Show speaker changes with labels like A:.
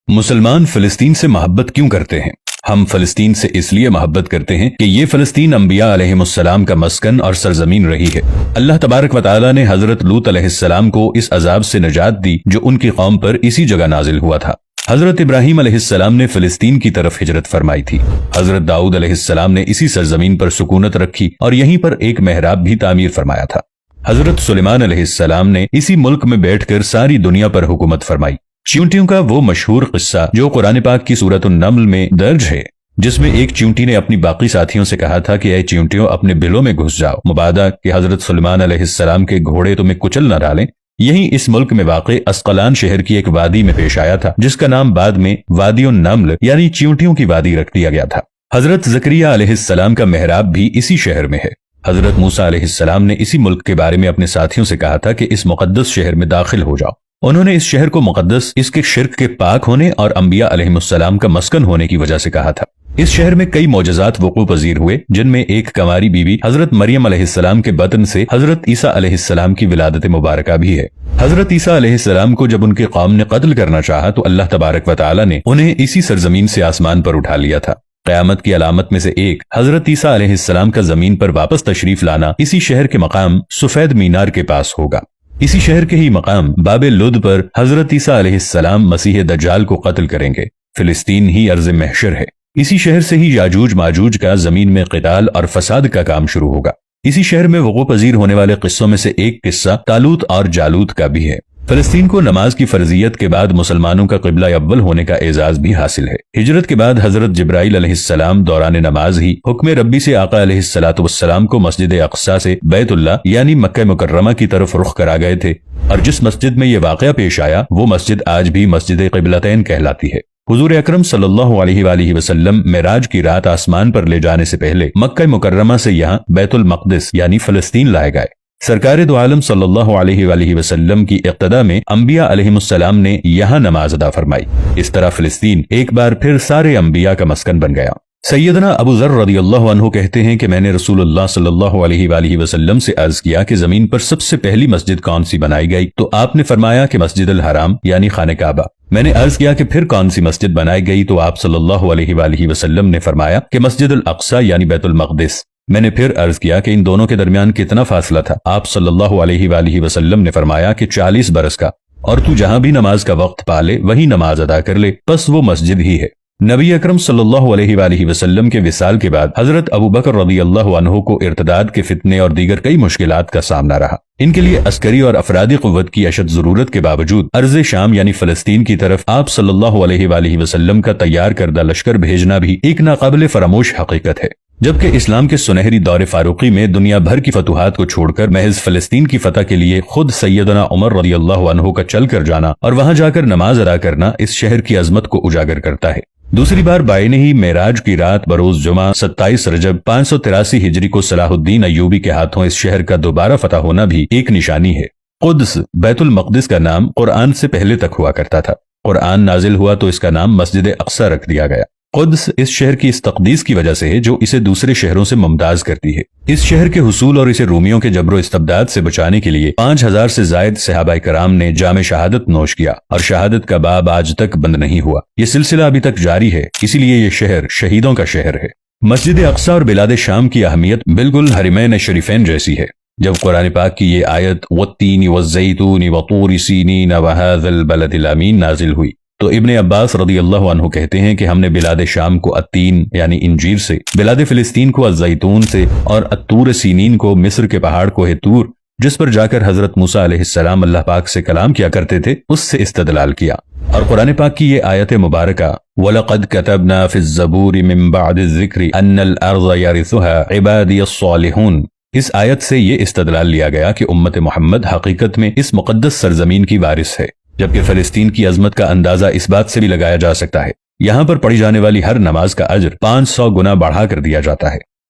A: मुसलमान फिलिस्तीन से मोहब्बत क्यों करते हैं? हम फिलिस्तीन से इसलिए मोहब्बत करते हैं कि ये फिलिस्तीन अंबिया अलैहिमुस्सलाम का मस्कन और सरजमीन रही है। अल्लाह तबारक व तआला ने हजरत लूत अलैहिस्सलाम को इस अजाब से निजात दी जो उनकी कौम पर इसी जगह नाजिल हुआ था। हजरत इब्राहीम अलैहिस्सलाम ने फिलिस्तीन की तरफ हिजरत फरमाई थी। हजरत दाऊद अलैहिस्सलाम ने इसी सरजमीन पर सुकूनत रखी और यहीं पर एक मेहराब भी तामीर फरमाया था। हजरत सुलेमान अलैहिस्सलाम ने इसी मुल्क में बैठकर सारी दुनिया पर हुकूमत फरमाई। चींटियों का वो मशहूर किस्सा जो कुरान पाक की सूरत अन-नम्ल में दर्ज है, जिसमें एक चींटी ने अपनी बाकी साथियों से कहा था कि ऐ चींटियों अपने बिलों में घुस जाओ, मुबादा कि हजरत सुलेमान अलैहिस्सलाम के घोड़े तुम्हें कुचल न डालें। यही इस मुल्क में वाक़े अस्कलान शहर की एक वादी में पेश आया था, जिसका नाम बाद में वादी उन-नम्ल यानी चींटियों की वादी रख दिया गया था। हजरत ज़करिया अलैहिस्सलाम का मेहराब भी इसी शहर में है। हजरत मूसा अलैहिस्सलाम ने इसी मुल्क के बारे में अपने साथियों से कहा था कि इस मुकद्दस शहर में दाखिल हो जाओ। उन्होंने इस शहर को मुकद्दस इसके शिर्क के पाक होने और अंबिया अलैहिमुस्सलाम का मस्कन होने की वजह से कहा था। इस शहर में कई मौजज़ात वक़ू पजीर हुए, जिनमें एक कंवारी बीवी हजरत मरियम अलैहिस्सलाम के बतन से हजरत ईसा अलैहिस्सलाम की विलादत मुबारका भी है। हजरत ईसा अलैहिस्सलाम को जब उनकी कौम ने कत्ल करना चाहा तो अल्लाह तबारक व तआला ने उन्हें इसी सरजमीन से आसमान पर उठा लिया था। क़यामत की अलामत में से एक हजरत ईसा अलैहिस्सलाम का जमीन पर वापस तशरीफ लाना इसी शहर के मकाम सफेद मीनार के पास होगा। इसी शहर के ही मकाम बाबे लुद पर हजरत ईसा अलैहिस्सलाम मसीह दज्जाल को कत्ल करेंगे। फिलिस्तीन ही अर्ज़ महशर है। इसी शहर से ही याजूज माजूज का जमीन में क़िताल और फसाद का काम शुरू होगा। इसी शहर में वक़ू पजीर होने वाले किस्सों में से एक किस्सा तालूत और जालूत का भी है। फिलिस्तीन को नमाज की फर्जियत के बाद मुसलमानों का क़िबला अव्वल होने का एजाज भी हासिल है। हिजरत के बाद हजरत जिब्राइल अलैहिस्सलाम दौरान नमाज ही हुक्म रब्बी से आका अलैहिस्सलातु वस्सलाम को मस्जिद अक़सा से बैतुल्लाह यानी मक्का मुकर्रमा की तरफ रुख करा गए थे, और जिस मस्जिद में ये वाक़या पेश आया वो मस्जिद आज भी मस्जिद क़िबलतैन कहलाती है। हुजूर अकरम सल्लल्लाहु अलैहि वसल्लम मेराज की रात आसमान पर ले जाने से पहले मक्का मुकर्रमा से यहाँ बैतुल मक़दिस यानी फिलिस्तीन लाए गए। सरकार दो आलम सल्लल्लाहु अलैहि वसल्लम की इक़्तिदा में अंबिया अलैहिमुस्सलाम ने यहाँ नमाज अदा फरमाई। इस तरह फिलिस्तीन एक बार फिर सारे अंबिया का मस्कन बन गया। सैयदना अबू ज़र रज़ियल्लाहु अन्हु कहते हैं कि मैंने रसूलुल्लाह सल्लल्लाहु अलैहि वसल्लम से अर्ज किया कि जमीन पर सबसे पहली मस्जिद कौन सी बनाई गई, तो आपने फरमाया कि मस्जिद अल हराम यानी खाने काबा। मैंने अर्ज किया कि फिर कौन सी मस्जिद बनाई गई, तो आप सल्लल्लाहु अलैहि वसल्लम ने फरमाया कि मस्जिद अल अक़सा यानी बैतुल मक़दिस। मैंने फिर अर्ज किया कि इन दोनों के दरमियान कितना फासला था। आप सल्लल्लाहु अलैहि वसल्लम ने फरमाया कि 40 बरस का, और तू जहां भी नमाज का वक्त पाले वही नमाज अदा कर ले, बस वो मस्जिद ही है। नबी अकरम सल्लल्लाहु अलैहि वसल्लम के विसाल के बाद हजरत अबू बकर रज़ियल्लाहु अन्हु को इर्तिदाद के फितने और दीगर कई मुश्किलात का सामना रहा। इनके लिए अस्करी और अफरादी क़ुव्वत की अशद जरूरत के बावजूद अर्ज़ शाम यानी फिलिस्तीन की तरफ आप सल्लल्लाहु अलैहि वसल्लम का तैयार करदा लश्कर भेजना भी एक नाकाबिले फरामोश हकीकत है। जबकि इस्लाम के सुनहरी दौर फारूकी में दुनिया भर की फतुहात को छोड़कर महज फिलिस्तीन की फतह के लिए खुद सैयदना उमर रज़ियल्लाहु अन्हु का चल कर जाना और वहां जाकर नमाज अदा करना इस शहर की अजमत को उजागर करता है। दूसरी बार बायने ही मेराज की रात बरोज जुमा 27 रजब 583 हिजरी को सलाहुद्दीन अय्यूबी के हाथों इस शहर का दोबारा फतह होना भी एक निशानी है। कुद्स बैतुल मक़दिस का नाम कुरान से पहले तक हुआ करता था। कुरान नाजिल हुआ तो इसका नाम मस्जिद अक़सा रख दिया गया। कुद्स इस शहर की इस तक़दीस की वजह से है जो इसे दूसरे शहरों से मुमताज करती है। इस शहर के हुसूल और इसे रूमियों के जबरो इस्तबदाद से बचाने के लिए 5000 से जायद सहाबाए कराम ने जामे शहादत नोश किया, और शहादत का बाब आज तक बंद नहीं हुआ। ये सिलसिला अभी तक जारी है, इसीलिए ये शहर शहीदों का शहर है। मस्जिद अक़सा और बिलाद शाम की अहमियत बिल्कुल हरमैन शरीफैन जैसी है। जब कुरान पाक की ये आयत वत्तीनी वज़्ज़ैतूनी वतूर सीनीन वहाज़ल बलदिल अमीन नाजिल हुई तो इब्ने अब्बास रज़ियल्लाहु अन्हु कहते हैं कि हमने बिलाद शाम को अत्तीन यानी इंजीर से, बिलाद फिलिस्तीन को अज़्ज़ैतून से और अत्तूर सीनीन को मिस्र के पहाड़ को तूर, जिस पर जाकर हजरत मूसा अलैहिस्सलाम अल्लाह पाक से कलाम किया करते थे, उससे इस्तदलाल किया। और कुरान पाक की ये आयत मुबारका वलक़द कतबना फ़िज़्ज़बूरि मिन बअदिज़्ज़िक्रि अन्नल अर्ज़ यरिसुहा इबादियस्सालिहून, इस आयत से ये इस्तदलाल लिया गया कि उम्मत मोहम्मद हकीकत में इस मुक़द्दस सरजमीन की वारिस है। जबकि फिलिस्तीन की अजमत का अंदाजा इस बात से भी लगाया जा सकता है, यहाँ पर पढ़ी जाने वाली हर नमाज का अज्र 500 गुना बढ़ा कर दिया जाता है।